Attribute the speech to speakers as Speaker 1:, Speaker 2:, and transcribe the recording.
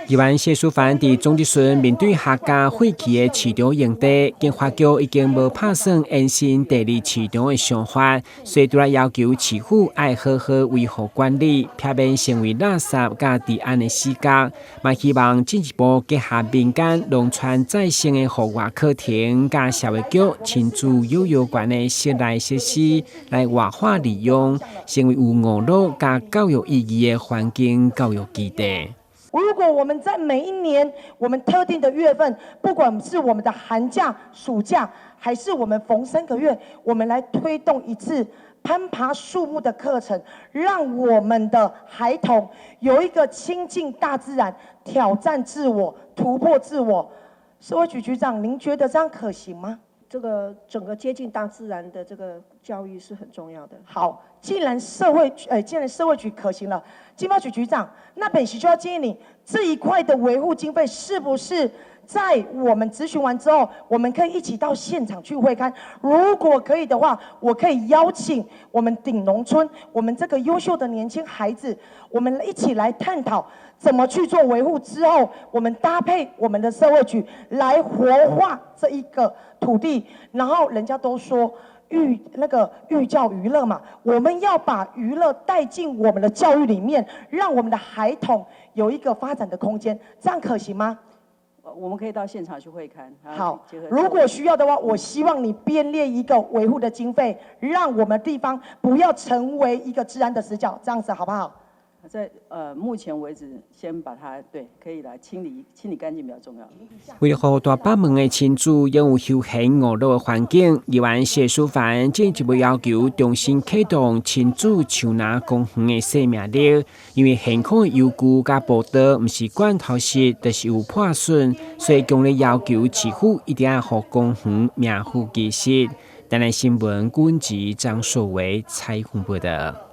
Speaker 1: 宜兰县书房伫总集村面对客家废弃的市场用地，经发觉已经无拍算延伸第二市场的想法，所以来要求市府要好好维护管理，避免成为垃圾甲治安的死角。嘛希望进一步结合民间农村再生的户外课程，甲社会局亲自幼幼馆的室内设施来活化利用，成为有娱乐甲教育意义的环境教育基地。
Speaker 2: 如果我们在每一年我们特定的月份，不管是我们的寒假、暑假，还是我们逢3个月，我们来推动一次攀爬树木的课程，让我们的孩童有一个亲近大自然、挑战自我、突破自我。社会局局长，您觉得这样可行吗？
Speaker 3: 这个整个接近大自然的这个教育是很重要的。
Speaker 2: 好，既然社会局可行了，经贸局局长，那本席就要建议你这一块的维护经费是不是在我们咨询完之后，我们可以一起到现场去会勘？如果可以的话，我可以邀请我们顶农村我们这个优秀的年轻孩子，我们一起来探讨怎么去做维护。之后，我们搭配我们的社会局来活化这一个土地。然后人家都说寓教于乐嘛，我们要把娱乐带进我们的教育里面，让我们的孩童有一个发展的空间，这样可行吗？
Speaker 3: 我们可以到现场去会勘。
Speaker 2: 好，如果需要的话，我希望你编列一个维护的经费，让我们地方不要成为一个治安的死角，这样子好不好？
Speaker 3: 在目前为止，先把它可以来清理干净比较重要。
Speaker 1: 为了让大北门的亲子拥有休闲娱乐的环境，宜兰县书房进一步要求重新启动亲子手拿公园的生命力，因为现况的邮局甲报道不是罐头式，就是有破损，所以强烈要求市府一定要让公园名副其实。台南新闻，阮籍张硕维采访报道。